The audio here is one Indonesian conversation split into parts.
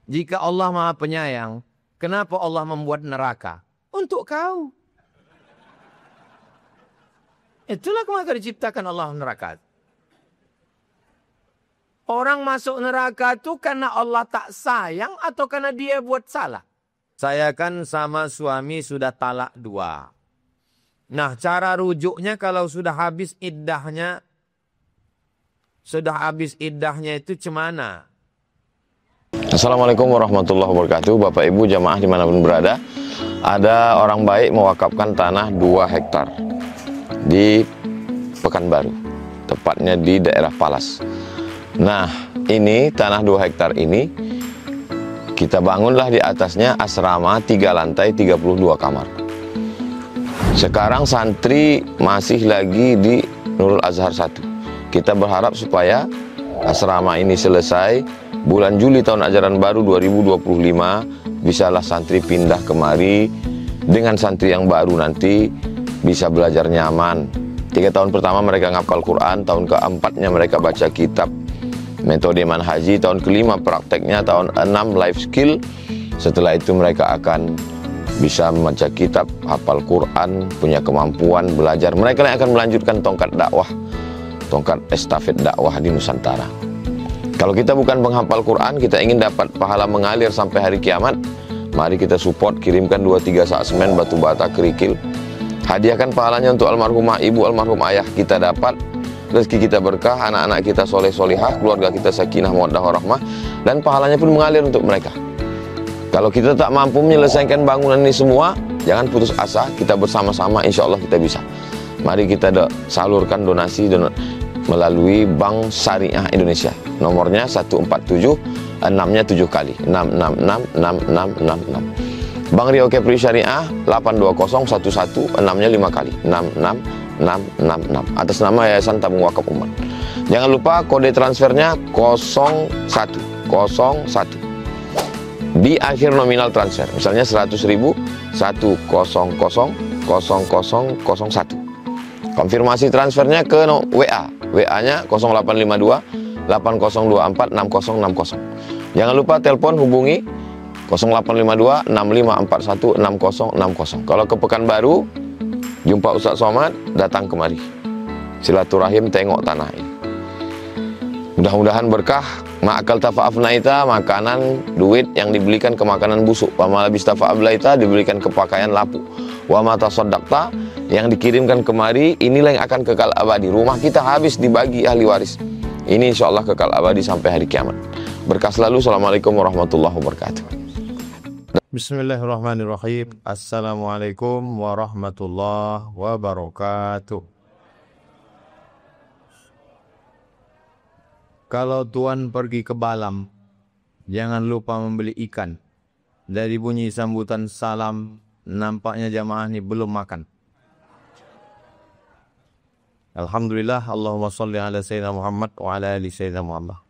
Jika Allah Maha Penyayang, kenapa Allah membuat neraka? Untuk kau. Itulah kenapa diciptakan Allah neraka. Orang masuk neraka itu karena Allah tak sayang atau karena dia buat salah? Saya kan sama suami sudah talak 2. Nah, cara rujuknya kalau sudah habis iddahnya itu cemana? Assalamualaikum warahmatullahi wabarakatuh. Bapak Ibu jamaah dimanapun berada, ada orang baik mewakafkan tanah 2 hektar di Pekanbaru, tepatnya di daerah Palas. Nah, ini tanah 2 hektar ini kita bangunlah di atasnya asrama 3 lantai 32 kamar. Sekarang santri masih lagi di Nurul Azhar 1. Kita berharap supaya asrama ini selesai bulan Juli tahun ajaran baru 2025, bisalah santri pindah kemari. Dengan santri yang baru nanti bisa belajar nyaman. 3 tahun pertama mereka ngapal Quran, tahun keempatnya mereka baca kitab metode manhaji, tahun kelima prakteknya, tahun 6 life skill. Setelah itu mereka akan bisa membaca kitab, hafal Quran, punya kemampuan belajar. Mereka yang akan melanjutkan tongkat dakwah, tongkat estafet dakwah di Nusantara. Kalau kita bukan penghafal Quran, kita ingin dapat pahala mengalir sampai hari kiamat, mari kita support, kirimkan 2-3 sak semen, batu bata, kerikil. Hadiahkan pahalanya untuk almarhumah ibu, almarhum ayah, kita dapat rezeki kita berkah, anak-anak kita soleh solihah, keluarga kita sakinah mawaddah warahmah, dan pahalanya pun mengalir untuk mereka. Kalau kita tak mampu menyelesaikan bangunan ini semua, jangan putus asa, kita bersama-sama insya Allah kita bisa. Mari kita salurkan donasi melalui Bank Syariah Indonesia. Nomornya 147, 6-nya 7 kali. 6666666. Bank Rio Kepri Syariah 82011, 6-nya 5 kali. 66666. Atas nama Yayasan Tabung Wakaf Umat. Jangan lupa kode transfernya 0101. Di akhir nominal transfer, misalnya 100.000, 1000001. Konfirmasi transfernya ke WA. WA-nya 0852 8024 6060. Jangan lupa telepon hubungi 0852 6541 6060. Kalau ke Pekanbaru, jumpa Ustaz Somad, datang kemari. Silaturahim tengok tanah ini. Mudah-mudahan berkah. Ma'akal tafa'afnaita, makanan, duit yang dibelikan ke makanan busuk. Wa malabis tafa'ablaita, dibelikan ke pakaian lapuk. Wa mata soddakta, yang dikirimkan kemari, inilah yang akan kekal abadi. Rumah kita habis dibagi ahli waris. Ini insya Allah kekal abadi sampai hari kiamat. Berkah selalu. Assalamualaikum warahmatullahi wabarakatuh. Bismillahirrahmanirrahim. Assalamualaikum warahmatullahi wabarakatuh. Kalau tuan pergi ke Balam, jangan lupa membeli ikan. Dari bunyi sambutan salam, nampaknya jamaah ini belum makan. Alhamdulillah, Allahumma salli ala Sayyidina Muhammad wa ala ali Sayyidina Muhammad.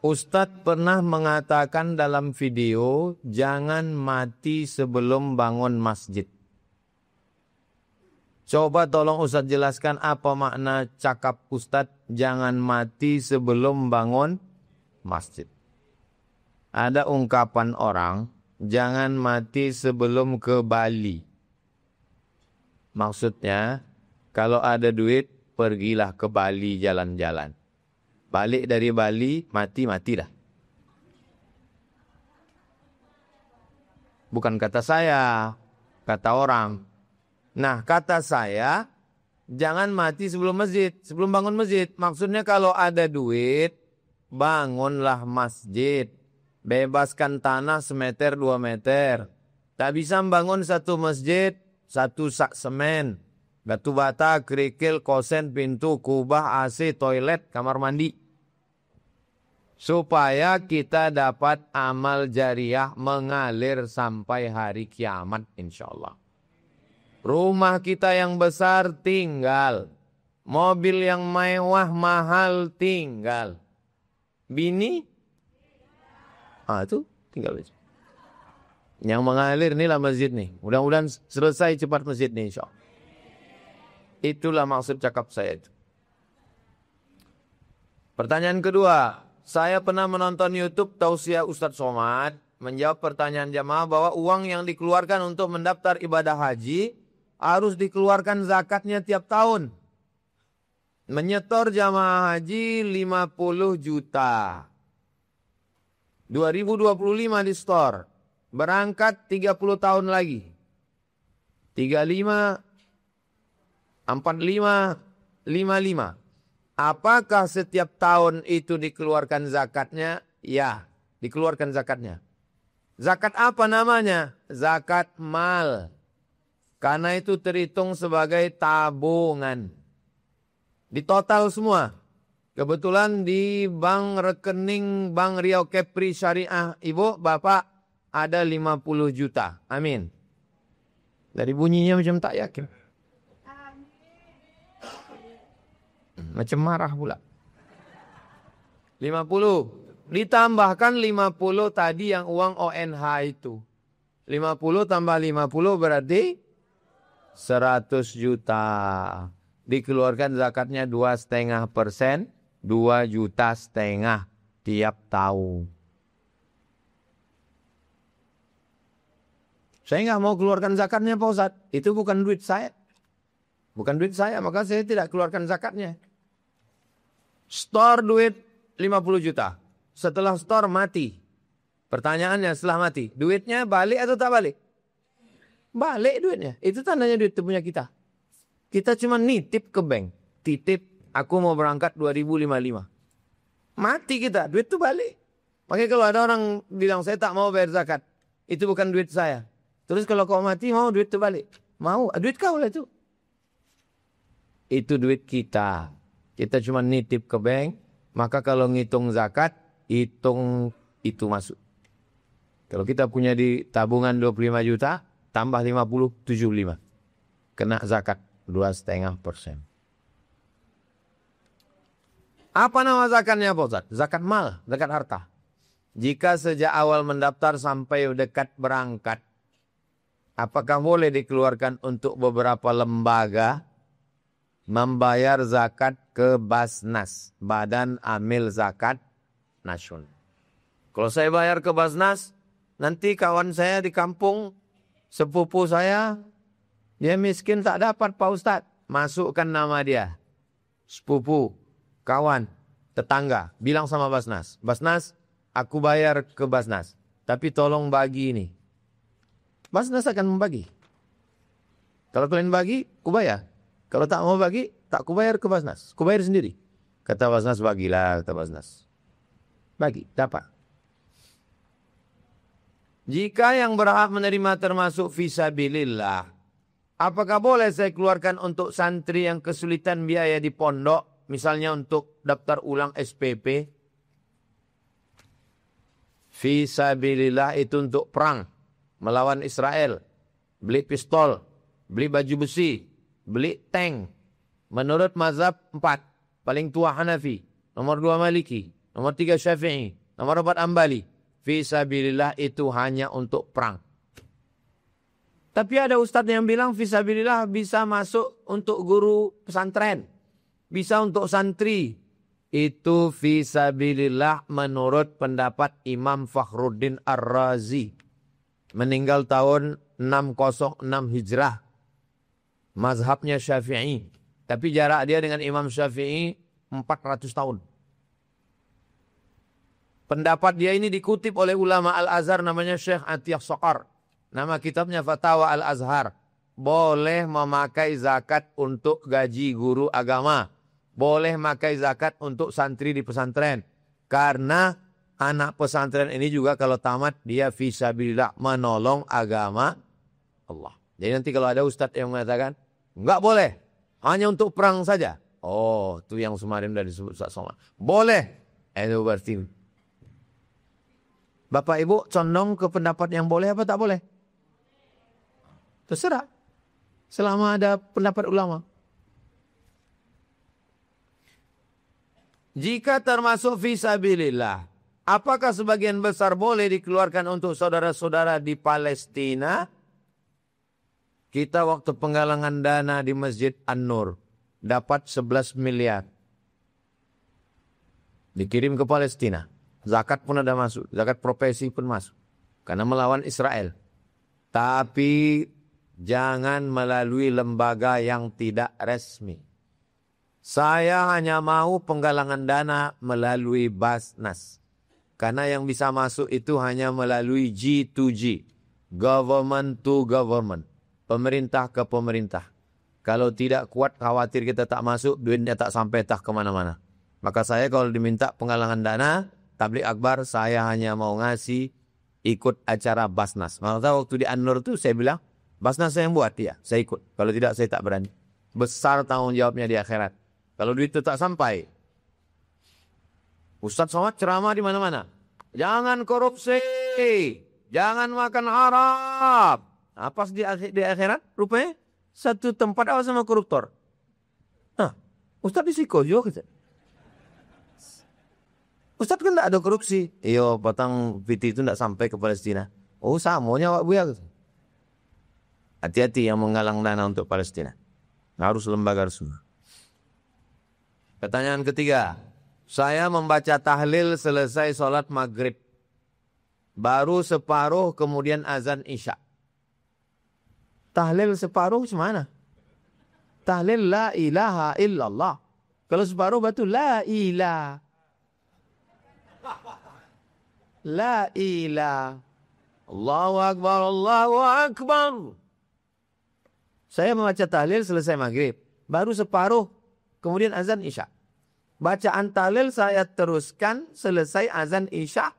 Ustadz pernah mengatakan dalam video, jangan mati sebelum bangun masjid. Coba tolong Ustadz jelaskan apa makna cakap Ustadz, jangan mati sebelum bangun masjid. Ada ungkapan orang, jangan mati sebelum ke Bali. Maksudnya, kalau ada duit, pergilah ke Bali jalan-jalan. Balik dari Bali, mati-matilah. Bukan kata saya, kata orang. Nah, kata saya, jangan mati sebelum masjid, sebelum bangun masjid. Maksudnya kalau ada duit, bangunlah masjid. Bebaskan tanah semeter 2 meter. Tak bisa membangun satu masjid, 1 sak semen. Batu bata, kerikil, kosen, pintu, kubah, AC, toilet, kamar mandi. Supaya kita dapat amal jariah mengalir sampai hari kiamat insya Allah. Rumah kita yang besar tinggal. Mobil yang mewah mahal tinggal. Bini? Itu tinggal. Yang mengalir inilah masjid nih. Mudah-mudahan selesai cepat masjid nih insya Allah. Itulah maksud cakap saya itu. Pertanyaan kedua. saya pernah menonton YouTube tausiah Ustadz Somad menjawab pertanyaan jamaah bahwa uang yang dikeluarkan untuk mendaftar ibadah haji harus dikeluarkan zakatnya tiap tahun. Menyetor jamaah haji 50 juta. 2025 di store. Berangkat 30 tahun lagi. 35, 45, 55. Apakah setiap tahun itu dikeluarkan zakatnya? Ya, dikeluarkan zakatnya. Zakat apa namanya? Zakat mal. Karena itu terhitung sebagai tabungan. Di total semua. Kebetulan di bank rekening Bank Riau Kepri Syariah Ibu, Bapak ada 50 juta. Amin. Dari bunyinya macam tak yakin. Macam marah pula. 50. Ditambahkan 50 tadi yang uang ONH itu. 50 tambah 50 berarti 100 juta. Dikeluarkan zakatnya 2,5%, 2,5 juta tiap tahun. Saya nggak mau keluarkan zakatnya Pak Ustadz. Itu bukan duit saya. Bukan duit saya, maka saya tidak keluarkan zakatnya. Store duit 50 juta. Setelah store mati. Pertanyaannya setelah mati, duitnya balik atau tak balik? Balik duitnya. Itu tandanya duit itu punya kita. Kita cuma nitip ke bank. Titip, aku mau berangkat 2055. Mati kita, duit itu balik. Makanya kalau ada orang bilang saya tak mau bayar zakat. Itu bukan duit saya. Terus kalau kau mati mau duit itu balik. Mau, duit kau lah itu. Itu duit kita. Kita cuma nitip ke bank. Maka kalau ngitung zakat, hitung itu masuk. Kalau kita punya di tabungan 25 juta, tambah 50, 75. Kena zakat 2,5%. Apa nama zakatnya Pak Ustaz? Zakat mal, zakat harta. Jika sejak awal mendaftar sampai dekat berangkat, apakah boleh dikeluarkan untuk beberapa lembaga membayar zakat ke Basnas, Badan Amil Zakat Nasional? Kalau saya bayar ke Basnas, nanti kawan saya di kampung, sepupu saya, dia miskin tak dapat Pak Ustadz. Masukkan nama dia. Sepupu, kawan, tetangga. Bilang sama Basnas. Basnas, aku bayar ke Basnas. Tapi tolong bagi ini. Basnas akan membagi. Kalau kalian bagi, aku bayar. Kalau tak mau bagi, tak aku bayar ke Basnas. Aku bayar sendiri. Kata Basnas, bagilah. Kata Basnas. Bagi, dapat. Jika yang berhak menerima termasuk fisabilillah, apakah boleh saya keluarkan untuk santri yang kesulitan biaya di pondok, misalnya untuk daftar ulang SPP? Fisabilillah itu untuk perang, melawan Israel, beli pistol, beli baju besi, beli tank. Menurut mazhab 4, paling tua Hanafi, nomor 2 Maliki, nomor 3 Syafi'i, nomor 4 Ambali. Fisabilillah itu hanya untuk perang. Tapi ada ustadz yang bilang fisabilillah bisa masuk untuk guru pesantren. Bisa untuk santri. Itu fisabilillah menurut pendapat Imam Fakhruddin Ar-Razi. Meninggal tahun 606 Hijrah. Mazhabnya Syafi'i. Tapi jarak dia dengan Imam Syafi'i 400 tahun. Pendapat dia ini dikutip oleh ulama Al-Azhar namanya Syekh Atiyah Saqar. Nama kitabnya Fatawa Al-Azhar. Boleh memakai zakat untuk gaji guru agama. Boleh memakai zakat untuk santri di pesantren. Karena anak pesantren ini juga kalau tamat dia fisabilillah menolong agama Allah. Jadi nanti kalau ada ustadz yang mengatakan enggak boleh, hanya untuk perang saja. Oh, itu yang kemarin sudah disebut Ustaz Somad. Boleh. Itu berarti Bapak Ibu condong ke pendapat yang boleh apa tak boleh? Terserah. Selama ada pendapat ulama. Jika termasuk fisabilillah, apakah sebagian besar boleh dikeluarkan untuk saudara-saudara di Palestina? Kita waktu penggalangan dana di Masjid An-Nur dapat 11 miliar. Dikirim ke Palestina. Zakat pun ada masuk. Zakat profesi pun masuk. Karena melawan Israel. Tapi jangan melalui lembaga yang tidak resmi. Saya hanya mau penggalangan dana melalui Basnas. Karena yang bisa masuk itu hanya melalui G2G. Government to government. Pemerintah ke pemerintah. Kalau tidak kuat, khawatir kita tak masuk, duitnya tak sampai tak kemana-mana. Maka saya kalau diminta penggalangan dana, tabligh akbar, saya hanya mau ngasih ikut acara Basnas. Maka waktu di An-Nur itu saya bilang, Basnas saya yang buat, ya, saya ikut. Kalau tidak, saya tak berani. Besar tanggung jawabnya di akhirat. Kalau duit itu tak sampai. Ustaz Somad ceramah di mana-mana. Jangan korupsi. Jangan makan haram. Nah, pas di akhirat, rupanya satu tempat awas sama koruptor. Nah, Ustaz disiko juga. Ustaz kan tak ada korupsi. Iyo, batang piti itu tak sampai ke Palestina. Oh, samonya Wak Buya. Hati-hati yang menggalang dana untuk Palestina. Harus lembaga resmi. Pertanyaan ketiga. Saya membaca tahlil selesai sholat maghrib. Baru separuh kemudian azan isya. Tahlil separuh mana? Tahlil la ilaha illallah. Kalau separuh batu la ilah. La ilah. Allahu akbar, Allahu akbar. Saya membaca tahlil selesai maghrib. Baru separuh kemudian azan isya. Bacaan tahlil saya teruskan selesai azan isya.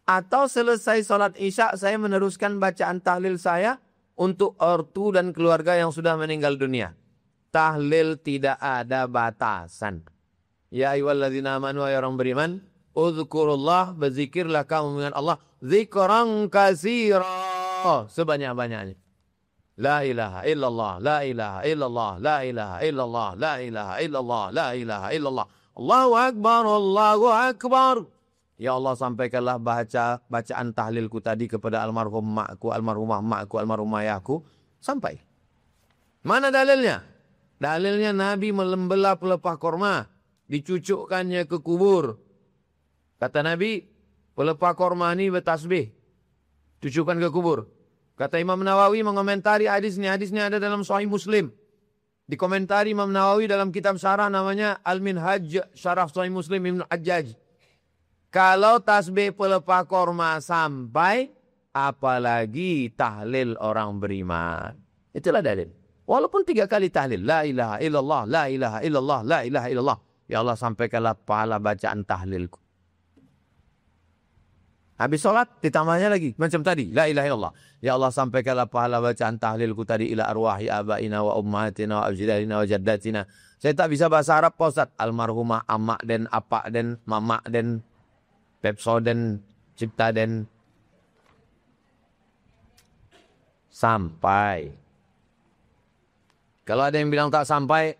Atau selesai sholat isya saya meneruskan bacaan tahlil saya. Untuk ortu dan keluarga yang sudah meninggal dunia. Tahlil tidak ada batasan. Ya ayyuhalladzina amanu ya orang beriman. Uzkurullah, berzikirlah kamu dengan Allah. Zikran katsira. Sebanyak-banyaknya. La ilaha illallah, la ilaha illallah, la ilaha illallah, la ilaha illallah, la ilaha illallah. Allahu akbar, Allahu akbar. Ya Allah, sampaikanlah bacaan tahlilku tadi kepada almarhum makku, almarhumah makku, almarhumah ayahku. Sampai. Mana dalilnya? Dalilnya Nabi membelah pelepah korma. Dicucukkannya ke kubur. Kata Nabi, pelepah korma ini bertasbih. Cucukkan ke kubur. Kata Imam Nawawi mengomentari hadisnya. Hadisnya ada dalam Sahih Muslim. Dikomentari Imam Nawawi dalam kitab syarah namanya Al-Minhaj Syarah Sahih Muslim Ibn Hajjaj. Kalau tasbih pelepah korma sampai, apalagi tahlil orang beriman. Itulah dalil. Walaupun 3 kali tahlil. La ilaha illallah, la ilaha illallah, la ilaha illallah. Ya Allah, sampaikanlah pahala bacaan tahlilku. Habis sholat, ditambahnya lagi. Macam tadi. La ilaha illallah. Ya Allah, sampaikanlah pahala bacaan tahlilku tadi ila arwahi abaina wa ummatina wa abjidalina wa jaddatina. Saya tak bisa bahasa Arab, Pak Ustaz. Almarhumah amak dan apak dan mamak dan Pepsoden, Ciptaden. Sampai. Kalau ada yang bilang tak sampai,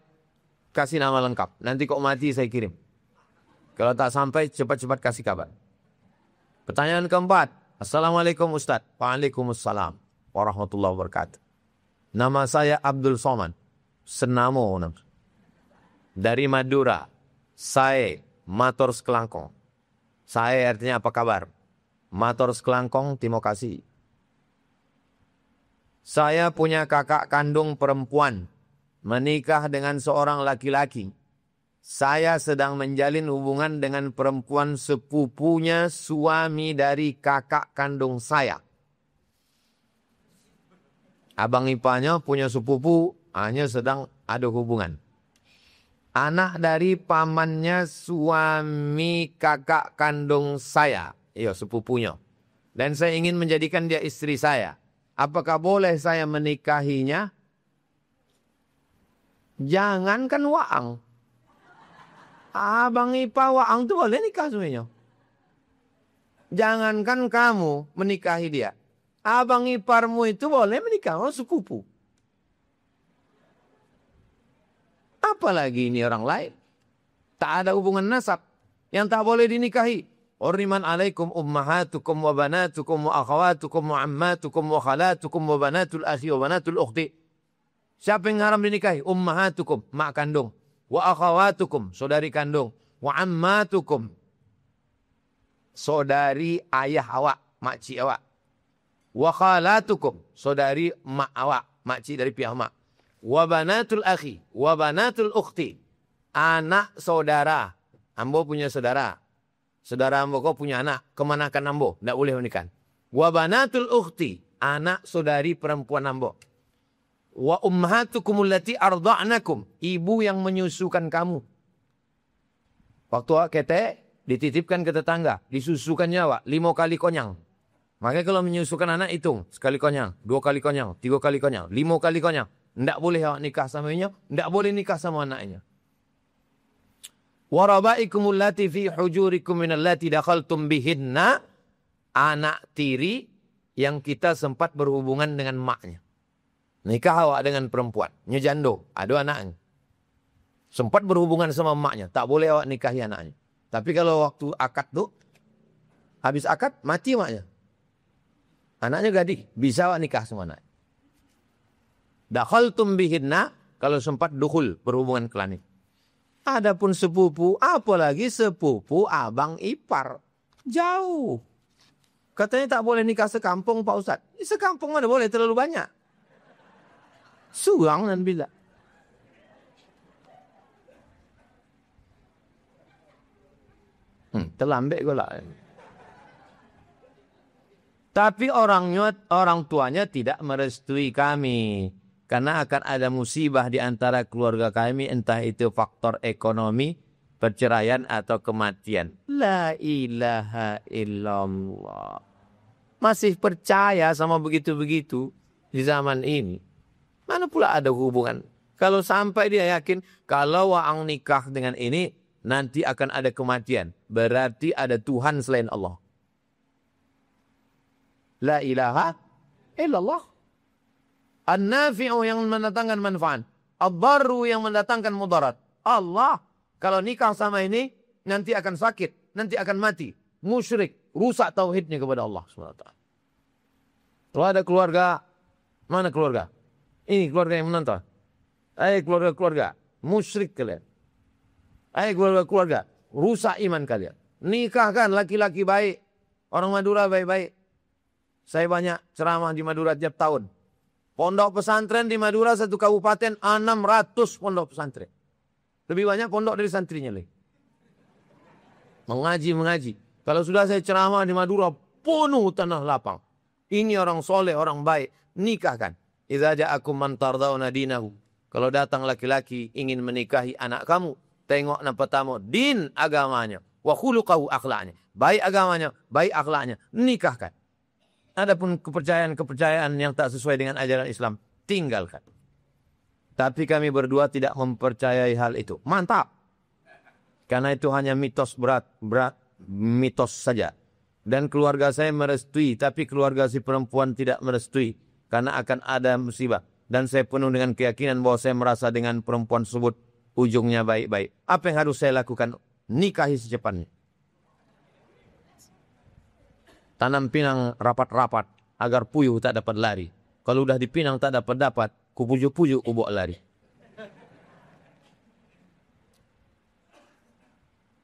kasih nama lengkap. Nanti kok mati saya kirim. Kalau tak sampai, cepat-cepat kasih kabar. Pertanyaan keempat. Assalamualaikum Ustaz. Waalaikumsalam warahmatullahi wabarakatuh. Nama saya Abdul Somad. Senamo. Dari Madura. Saya Mator Sekelangkong. Saya artinya apa kabar? Mator Sekelangkong, terima kasih. Saya punya kakak kandung perempuan. Menikah dengan seorang laki-laki. Saya sedang menjalin hubungan dengan perempuan sepupunya suami dari kakak kandung saya. Abang ipanya punya sepupu, hanya sedang ada hubungan. Anak dari pamannya suami kakak kandung saya. Iya, sepupunya. Dan saya ingin menjadikan dia istri saya. Apakah boleh saya menikahinya? Jangankan waang. Abang Ipa waang itu boleh nikah semuanya. Jangankan kamu menikahi dia. Abang iparmu itu boleh menikah. Oh, sepupu. Apalagi ini orang lain. Tak ada hubungan nasab. Yang tak boleh dinikahi. Hurriman alaikum ummahatukum wa banatukum wa akhawatukum wa ammatukum wa khalatukum wa banatul akhi wa banatul ukhti. Siapa yang haram dinikahi? Ummahatukum, mak kandung. Wa akhawatukum, saudari kandung. Wa ammatukum, saudari ayah awak, makcik awak. Wa khalatukum, saudari mak awak, makcik dari pihak mak. Wa banatul akhi, wa banatul ukhti, anak saudara. Ambo punya saudara. Saudara ambo kau punya anak, kemanakan ambo, tidak boleh menikah. Wa banatul ukhti, anak saudari perempuan ambo. Wa ummahatukum allati arda'nakum, ibu yang menyusukan kamu. Waktu awak ketek, dititipkan ke tetangga, disusukan nyawa, 5 kali konyang. Makanya kalau menyusukan anak hitung, sekali konyang, 2 kali konyang, 3 kali konyang, 5 kali konyang. Tidak boleh awak nikah sama inya, tidak boleh nikah sama anaknya. Wa rabaikum allati fi hujurikum min allati dakhaltum bihinna, anak tiri yang kita sempat berhubungan dengan maknya. Nikah awak dengan perempuan, nyejando, ada anaknya. Sempat berhubungan sama emaknya, tak boleh awak nikahi anaknya. Tapi kalau waktu akad tuh, habis akad, mati emaknya. Anaknya gadis, bisa awak nikah sama anaknya. Dakhaltum bihinna, kalau sempat dukhul, berhubungan kelamin. Adapun sepupu, apalagi sepupu abang ipar. Jauh. Katanya tak boleh nikah sekampung Pak Ustadz. Sekampung mana boleh, terlalu banyak. Suang dan bila. Terlambat gue lah. Tapi orang tuanya tidak merestui kami. Karena akan ada musibah di antara keluarga kami. Entah itu faktor ekonomi, perceraian atau kematian. La ilaha illallah. Masih percaya sama begitu-begitu di zaman ini. Mana pula ada hubungan. Kalau sampai dia yakin, kalau waang nikah dengan ini, nanti akan ada kematian. Berarti ada Tuhan selain Allah. La ilaha illallah. An-nafi'u yang mendatangkan manfaat. Ad-darru yang mendatangkan mudarat. Allah. Kalau nikah sama ini, nanti akan sakit. Nanti akan mati. Musyrik. Rusak tauhidnya kepada Allah SWT. Kalau ada keluarga, mana keluarga? Ini keluarga yang menonton. Ayo keluarga-keluarga, musyrik kalian. Ayo keluarga-keluarga, rusak iman kalian. Nikahkan laki-laki baik. Orang Madura baik-baik. Saya banyak ceramah di Madura tiap tahun. Pondok pesantren di Madura satu kabupaten 600 pondok pesantren. Lebih banyak pondok dari santrinya lagi. Mengaji. Kalau sudah saya ceramah di Madura, penuh tanah lapang. Ini orang soleh, orang baik. Nikahkan. Idza ja'akum man tardawna dinahu. Kalau datang laki-laki ingin menikahi anak kamu, tengok nampak tamu din agamanya, wa khuluquhu akhlaknya. Baik agamanya, baik akhlaknya, nikahkan. Adapun kepercayaan yang tak sesuai dengan ajaran Islam, tinggalkan. Tapi kami berdua tidak mempercayai hal itu. Mantap. Karena itu hanya mitos berat mitos saja. Dan keluarga saya merestui, tapi keluarga si perempuan tidak merestui. Karena akan ada musibah. Dan saya penuh dengan keyakinan bahwa saya merasa dengan perempuan tersebut ujungnya baik-baik. Apa yang harus saya lakukan? Nikahi secepatnya. Tanam pinang rapat-rapat agar puyuh tak dapat lari. Kalau udah dipinang tak dapat, kupuju-puju ubok lari.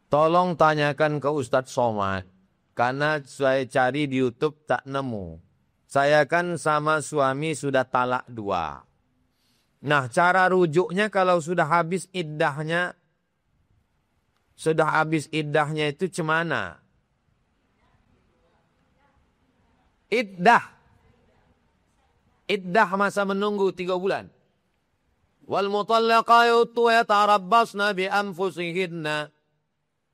Tolong tanyakan ke Ustadz Somad. Karena saya cari di YouTube tak nemu. Saya kan sama suami sudah talak 2. Nah, cara rujuknya kalau sudah habis iddahnya itu cemana? Iddah masa menunggu 3 bulan. Wal mutallaqatu yatarabbasna bi anfusihinna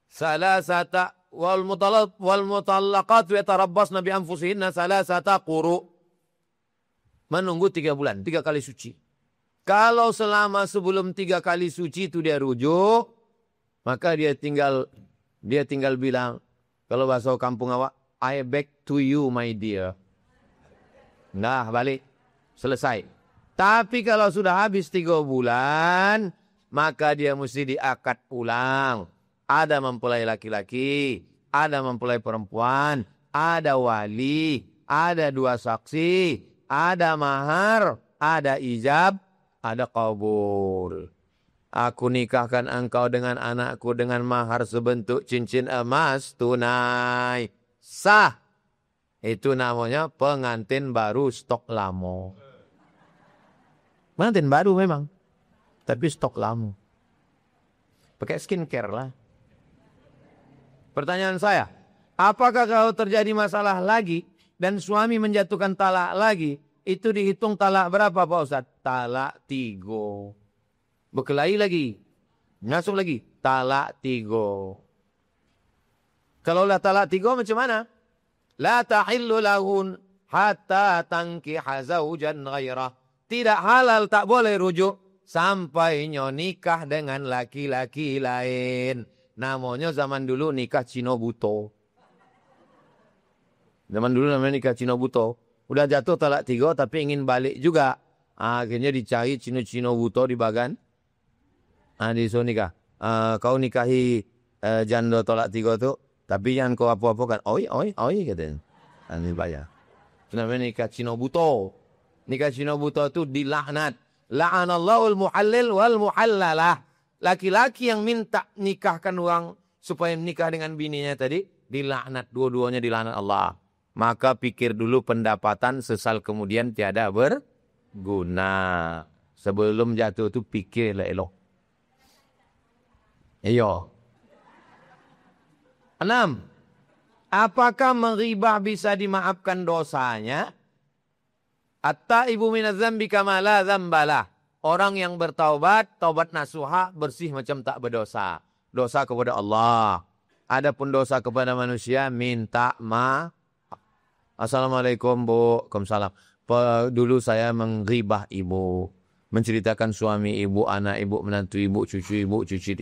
salasata wal mutallaqatu yatarabbasna bi anfusihinna salasata quru. Menunggu 3 bulan, 3 kali suci. Kalau selama sebelum 3 kali suci itu dia rujuk, maka dia tinggal bilang, kalau bahasa kampung awak, I back to you my dear. Nah, balik. Selesai. Tapi kalau sudah habis 3 bulan, maka dia mesti diakad ulang. Ada mempelai laki-laki, ada mempelai perempuan, ada wali, ada 2 saksi, ada mahar, ada ijab, ada qabul. Aku nikahkan engkau dengan anakku dengan mahar sebentuk cincin emas tunai. Sah. Itu namanya pengantin baru stok lama. Pengantin baru memang. Tapi stok lama. Pakai skincare lah. Pertanyaan saya. Apakah kalau terjadi masalah lagi dan suami menjatuhkan talak lagi. Itu dihitung talak berapa Pak Ustaz? Talak 3. Berkelahi lagi. Masuk lagi. Talak 3. Kalau lah talak 3 macam mana? La tahillu lahun hatta tankiha zawjan ghairah. Tidak halal, tak boleh rujuk. Sampai nikah dengan laki-laki lain. Namanya zaman dulu nikah Cino Buto. Zaman dulu namanya nikah Cino Buto. Udah jatuh talak 3 tapi ingin balik juga. Akhirnya dicari Cino-Cino Buto di Bagan. Disuruh nikah. Kau nikahi janda tolak 3 tu. Tapi yang kau apa-apa kan. Oi katanya. Ini bayar. Itu namanya nikah Cino Buto. Nikah Cino Buto tu dilaknat. La'anallahul muhallil wal muhallalah. Laki-laki yang minta nikahkan orang supaya menikah dengan bininya tadi. Dilaknat. Dua-duanya dilaknat Allah. Maka pikir dulu pendapatan sesal kemudian tiada berguna. Sebelum jatuh tu pikirlah elok. Iyo. 6. Apakah menghibah bisa dimaafkan dosanya? At-taibu minadz dzambi kama la dzambalah. Orang yang bertaubat, taubat nasuha, bersih macam tak berdosa. Dosa kepada Allah. Adapun dosa kepada manusia, minta maaf. Assalamualaikum Bu. Waalaikumsalam. Dulu saya menghibah ibu. Menceritakan suami ibu, anak ibu, menantu ibu, cucu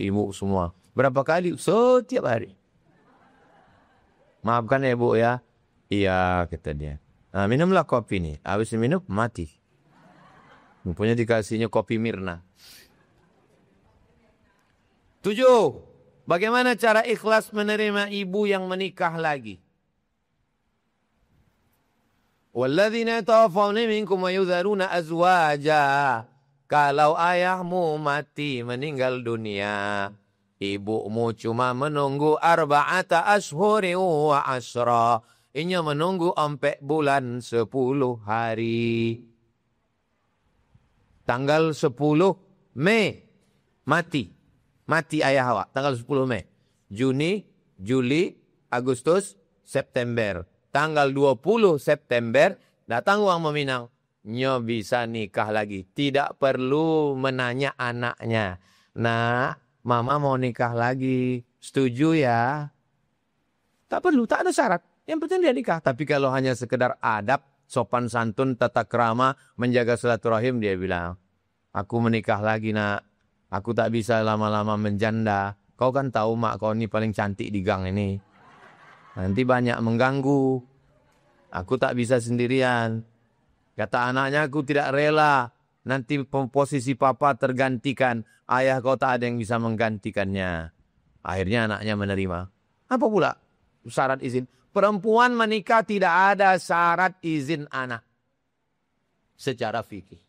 ibu, semua. Berapa kali? Setiap hari. Maafkan ya Bu ya. Iya kata dia. Minumlah kopi nih. Habis minum mati. Rupanya dikasihnya kopi Mirna. 7. Bagaimana cara ikhlas menerima ibu yang menikah lagi? Walladzina tawaffawna minkum wa yudharuna azwaja. Kalau ayahmu mati meninggal dunia, ibumu cuma menunggu arba'ata ashhuri wa asra. Inya menunggu 4 bulan 10 hari. Tanggal 10 Mei mati. Mati ayah awak tanggal 10 Mei. Juni, Juli, Agustus, September. Tanggal 20 September datang uang meminang. Nyo bisa nikah lagi. Tidak perlu menanya anaknya. Nah, mama mau nikah lagi. Setuju ya? Tak perlu, tak ada syarat. Yang penting dia nikah. Tapi kalau hanya sekedar adab, sopan santun, tata krama, menjaga silaturahim, dia bilang, aku menikah lagi nak. Aku tak bisa lama-lama menjanda. Kau kan tahu mak kau ini paling cantik di gang ini. Nanti banyak mengganggu. Aku tak bisa sendirian. Kata anaknya, aku tidak rela. Nanti posisi papa tergantikan. Ayah kau tak ada yang bisa menggantikannya. Akhirnya anaknya menerima. Apa pula syarat izin? Perempuan menikah tidak ada syarat izin anak. Secara fikih.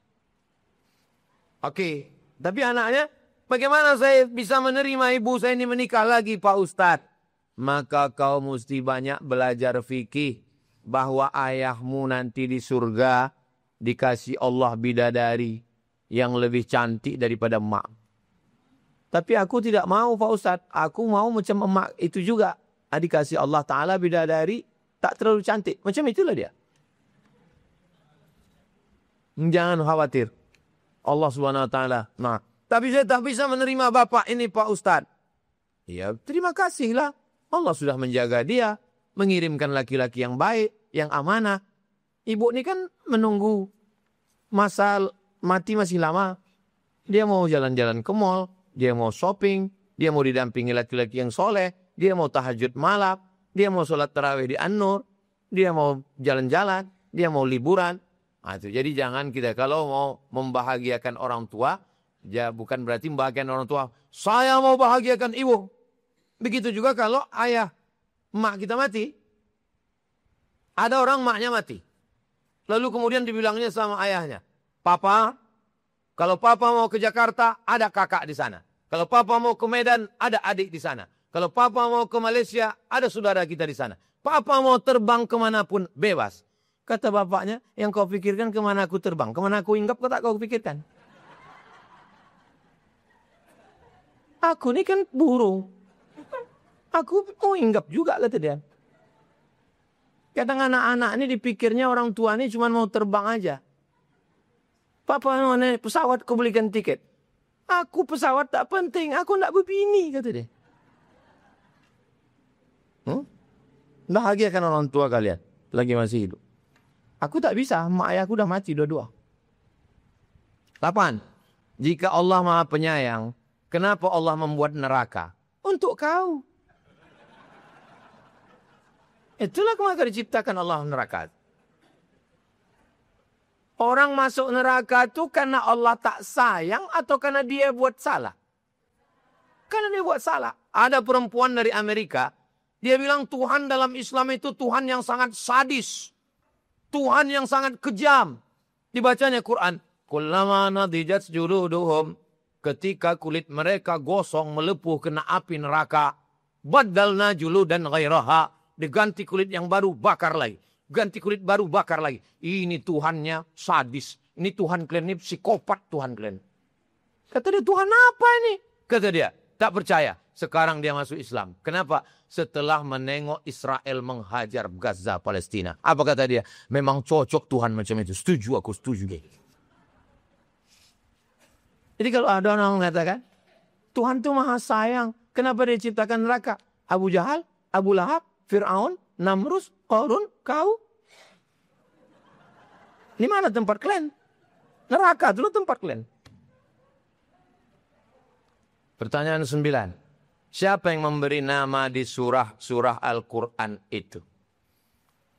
Oke. Tapi anaknya, bagaimana saya bisa menerima ibu saya ini menikah lagi Pak Ustadz? Maka kau mesti banyak belajar fikih. Bahwa ayahmu nanti di surga dikasih Allah bidadari yang lebih cantik daripada emak. Tapi aku tidak mau Pak Ustadz. Aku mau macam emak itu juga. Dikasih Allah Ta'ala bidadari tak terlalu cantik. Macam itulah dia. Jangan khawatir. Allah Subhanahu Wa Ta'ala. Nah, tapi saya tak bisa menerima bapak ini Pak Ustadz. Ya terima kasihlah. Allah sudah menjaga dia. Mengirimkan laki-laki yang baik, yang amanah. Ibu ini kan menunggu masa mati masih lama. Dia mau jalan-jalan ke mall, dia mau shopping, dia mau didampingi laki-laki yang soleh, dia mau tahajud malam, dia mau sholat tarawih di An-Nur, dia mau jalan-jalan, dia mau liburan. Nah, itu. Jadi jangan kita kalau mau membahagiakan orang tua, ya bukan berarti membahagiakan orang tua. Saya mau bahagiakan ibu. Begitu juga kalau ayah, emak kita mati. Ada orang emaknya mati. Lalu kemudian dibilangnya sama ayahnya. Papa, Kalau papa mau ke Jakarta, ada kakak di sana. Kalau papa mau ke Medan, ada adik di sana. Kalau papa mau ke Malaysia, ada saudara kita di sana. Papa mau terbang kemanapun, bebas. Kata bapaknya, yang kau pikirkan kemana aku terbang? Kemana aku hinggap, kau tak kau pikirkan. Aku ini kan burung. Aku mau hinggap juga, kata dia. Kadang anak-anak ini dipikirnya orang tua ini cuma mau terbang aja. Papa mau naik pesawat, kau belikan tiket. Aku pesawat tak penting, aku nak berbini, kata dia. Bahagiakan orang tua kalian, lagi masih hidup. Aku tak bisa, mak ayahku dah mati dua-dua. 8. Jika Allah Maha Penyayang, kenapa Allah membuat neraka? Untuk kau. Itulah kenapa diciptakan Allah neraka. Orang masuk neraka itu karena Allah tak sayang atau karena dia buat salah? Karena dia buat salah. Ada perempuan dari Amerika, dia bilang Tuhan dalam Islam itu Tuhan yang sangat sadis. Tuhan yang sangat kejam. Dibacanya Quran. Kullama nadijat juluduhum. Ketika kulit mereka gosong melepuh kena api neraka. Badalna juludan ghairaha. Diganti kulit yang baru, bakar lagi. Ganti kulit baru, bakar lagi. Ini Tuhannya sadis. Ini Tuhan kalian, ini psikopat Tuhan kalian. Kata dia, Tuhan apa ini? Kata dia, tak percaya. Sekarang dia masuk Islam. Kenapa? Setelah menengok Israel menghajar Gaza, Palestina. Apa kata dia? Memang cocok Tuhan macam itu. Setuju, aku setuju. Jadi kalau ada orang mengatakan, Tuhan itu maha sayang. Kenapa dia ciptakan neraka? Abu Jahal, Abu Lahab, Fir'aun, Namrus, Qarun, kau. Ini mana tempat kalian? Neraka dulu tempat kalian. Pertanyaan 9. Siapa yang memberi nama di surah Al-Quran itu?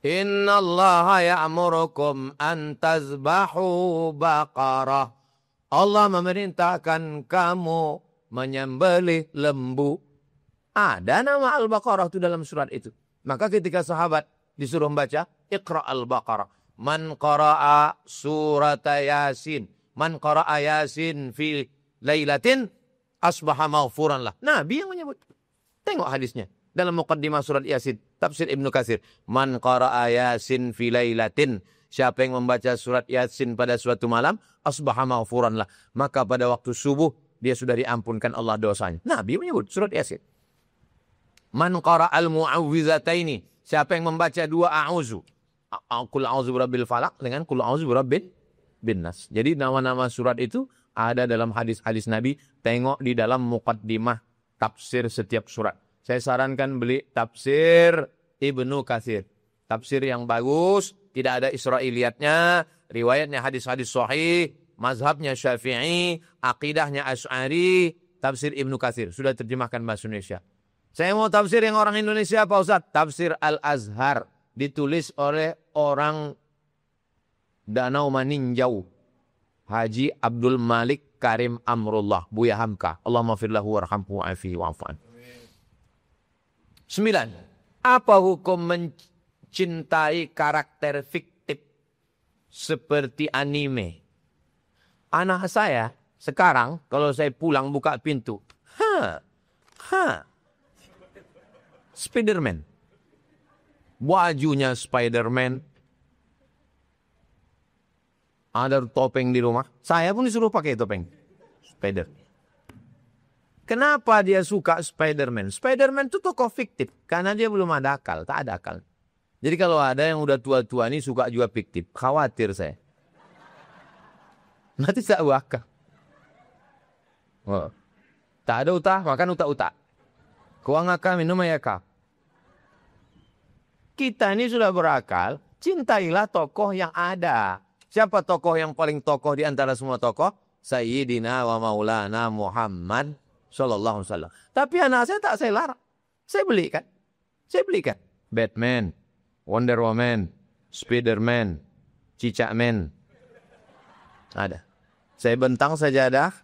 Inna Allah ya'murukum an tazbahu baqarah. Allah memerintahkan kamu menyembelih lembu. Ada nama Al-Baqarah itu dalam surat itu. Maka ketika sahabat disuruh membaca, Iqra Al-Baqarah. Man qara'a surat Yasin. Man qara'a Yasin fi lailatin asbaha maghfuran lah. Nabi yang menyebut. Tengok hadisnya. Dalam muqaddimah surat Yasin. Tafsir Ibnu Katsir. Man qara'a Yasin fi lailatin. Siapa yang membaca surat Yasin pada suatu malam, asbaha maghfuran lah. Maka pada waktu subuh, dia sudah diampunkan Allah dosanya. Nabi menyebut surat Yasin. Man qara'al mu'awwizataini. Siapa yang membaca dua a'udzu. Qul a'udzu birabbil falaq dengan qul a'udzu birabbin nas. Jadi nama-nama surat itu ada dalam hadis-hadis Nabi. Tengok di dalam muqaddimah tafsir setiap surat. Saya sarankan beli tafsir Ibnu Katsir. Tafsir yang bagus, tidak ada Israiliyatnya, riwayatnya hadis-hadis sahih, mazhabnya Syafi'i, akidahnya Asy'ari, tafsir Ibnu Katsir. Sudah terjemahkan bahasa Indonesia. Saya mau tafsir yang orang Indonesia, Pak Ustaz. Tafsir Al-Azhar. Ditulis oleh orang Danau Maninjau. Haji Abdul Malik Karim Amrullah. Buya Hamka. Allahumma firlahu warhamhu wa'afihi wa'afan. 9. Apa hukum mencintai karakter fiktif seperti anime? Anak saya sekarang kalau saya pulang buka pintu. Spiderman. Bajunya Spiderman. Ada topeng di rumah. Saya pun disuruh pakai topeng. Spider. Kenapa dia suka Spiderman? Spiderman itu tokoh fiktif. Karena dia belum ada akal. Tak ada akal. Jadi kalau ada yang udah tua-tua ini suka juga fiktif. Khawatir saya. Nanti tak wakah. Oh. Tak ada utah, makan utak-utak. Kuang akal, minum ayakal. Kita ini sudah berakal, cintailah tokoh yang ada. Siapa tokoh yang paling tokoh di antara semua tokoh? Sayyidina wa maulana Muhammad sallallahu alaihi wasallam. Tapi anak saya tak saya larang. Saya belikan. Batman, Wonder Woman, Spiderman, Cicakman. Ada. Saya bentang sajadah.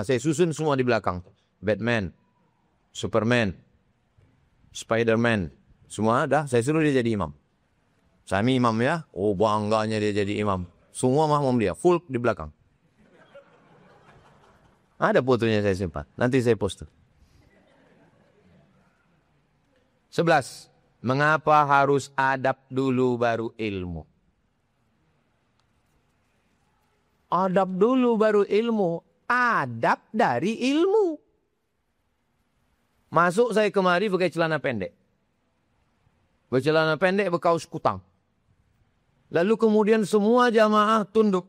Saya susun semua di belakang. Batman, Superman, Spiderman. Semua dah. Saya suruh dia jadi imam. Sami imam ya. Oh, bangganya dia jadi imam. Semua makmum dia, full di belakang. Ada fotonya saya simpan. Nanti saya post. 11. Mengapa harus adab dulu baru ilmu? Adab dulu baru ilmu. Adab dari ilmu. Masuk saya kemari pakai celana pendek. Bercelana pendek berkaus kutang. Lalu kemudian semua jamaah tunduk.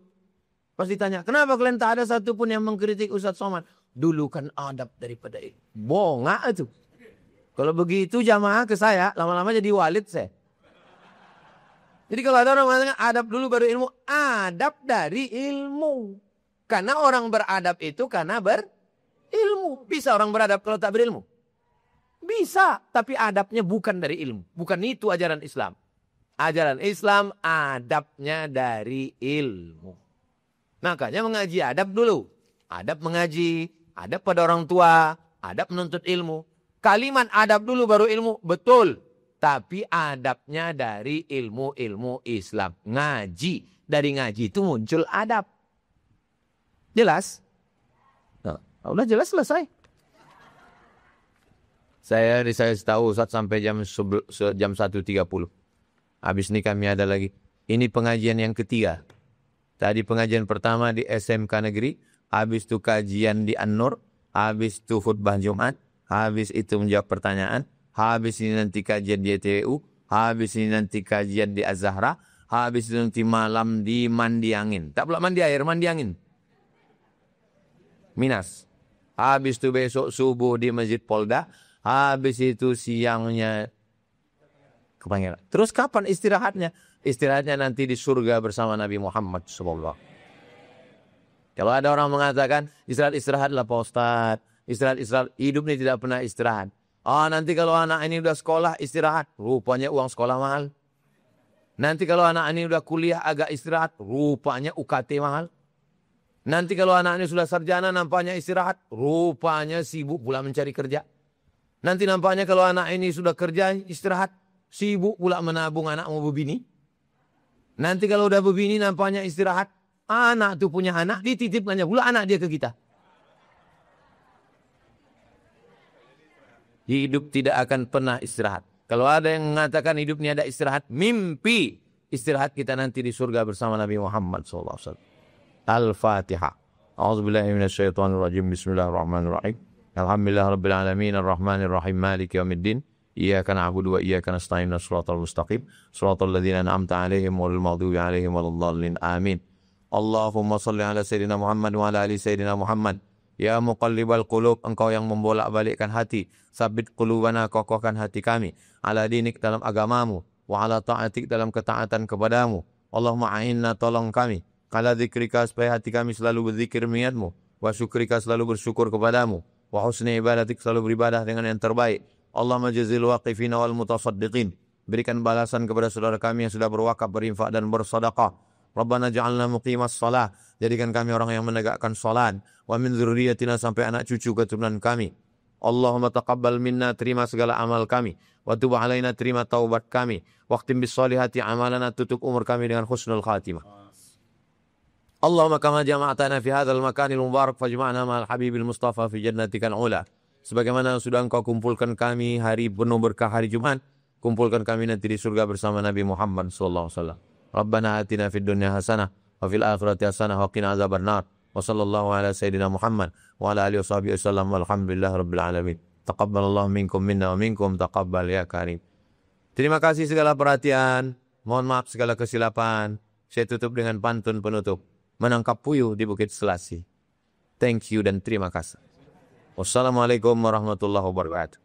Pasti tanya, kenapa kalian tak ada satu pun yang mengkritik Ustaz Somad? Dulu kan adab daripada ilmu. Bongak itu. Kalau begitu jamaah ke saya, lama-lama jadi walid saya. Jadi kalau ada orang mengatakan adab dulu baru ilmu, adab dari ilmu. Karena orang beradab itu karena berilmu. Bisa orang beradab kalau tak berilmu? Bisa, tapi adabnya bukan dari ilmu. Bukan itu ajaran Islam. Ajaran Islam adabnya dari ilmu. Makanya mengaji adab dulu. Adab mengaji, adab pada orang tua, adab menuntut ilmu. Kalimat adab dulu baru ilmu, betul. Tapi adabnya dari ilmu-ilmu Islam. Ngaji. Dari ngaji itu muncul adab. Jelas? Nah, udah jelas selesai. Saya tahu Ustaz sampai jam 1.30. Habis ini kami ada lagi. Ini pengajian yang ketiga. Tadi pengajian pertama di SMK Negeri. Habis itu kajian di An-Nur. Habis itu khutbah Jumat. Habis itu menjawab pertanyaan. Habis ini nanti kajian di ETU. Habis ini nanti kajian di Az-Zahra. Habis itu nanti malam di mandi angin. Tak pula mandi air, mandi angin. Minas. Habis itu besok subuh di Masjid Polda. Habis itu siangnya ke Pangeran. Terus kapan istirahatnya? Istirahatnya nanti di surga bersama Nabi Muhammad SAW. Kalau ada orang mengatakan istirahatlah Pak Ustadz. Istirahat. Hidup ini tidak pernah istirahat. Nanti kalau anak ini udah sekolah istirahat. Rupanya uang sekolah mahal. Nanti kalau anak ini udah kuliah agak istirahat. Rupanya UKT mahal. Nanti kalau anak ini sudah sarjana nampaknya istirahat. Rupanya sibuk pula mencari kerja. Nanti nampaknya kalau anak ini sudah kerja istirahat. Sibuk pula menabung anak mau berbini. Nanti kalau udah berbini nampaknya istirahat. Anak tuh punya anak, dititipkannya pula anak dia ke kita. Hidup tidak akan pernah istirahat. Kalau ada yang mengatakan hidup ini ada istirahat, mimpi istirahat kita nanti di surga bersama Nabi Muhammad SAW. Al-Fatihah. A'udzubillahi minasyaitonirrajim. Bismillahirrahmanirrahim. Alhamdulillahirabbil alamin arrahmanir rahim maliki yaumiddin. Iyyaka na'budu wa iyyaka nasta'in shiratal mustaqim shiratal ladzina an'amta 'alaihim ghairil maghdubi 'alaihim waladdallin. Amin. Allahumma shalli ala sayyidina Muhammad wa ala ali sayyidina Muhammad. Ya muqallibal qulub, engkau yang membolak-balikkan hati, sabit qulubana, kokohkan hati kami ala dinik dalam agamamu, wa ala ta'atik dalam ketaatan kepadamu. Allahumma a'inna, tolong kami, ala dzikrika, supaya hati kami selalu berzikir mengingatmu, wa syukrika, selalu bersyukur kepadamu, wa husni ibadatik, selalu beribadah dengan yang terbaik. Allahumma jazil waqifina wal mutasaddiqin, berikan balasan kepada saudara kami yang sudah berwakaf, berinfak dan bersedekah. Rabbana ja'alna muqimas shalah, jadikan kami orang yang menegakkan salat, wa min dzurriyyatina, sampai anak cucu keturunan kami. Allahumma taqabbal minna, terima segala amal kami, wa tub alaina, terima taubat kami, waqtim bis solihati amalana, tutup umur kami dengan husnul khatimah. Allahumma kama jama'atana fi hadzal makanil mubarak fajma'na ma'al habibil mustafa fi jannatikal ula. Sebagaimana sudah engkau kumpulkan kami hari penuh berkah hari Jumat, kumpulkan kami nanti di surga bersama Nabi Muhammad sallallahu alaihi wasallam. Rabbana atina fid dunya hasanah wa fil akhirati hasanah wa qina azabannar. Wa sallallahu ala sayyidina Muhammad wa ala alihi washabihi wasallam walhamdulillahi rabbil alamin. Taqabbalallahu minkum minna wa minkum taqabbal ya karim. Terima kasih segala perhatian. Mohon maaf segala kesilapan. Saya tutup dengan pantun penutup. Menangkap puyuh di Bukit Selasi. Thank you dan terima kasih. Wassalamualaikum warahmatullahi wabarakatuh.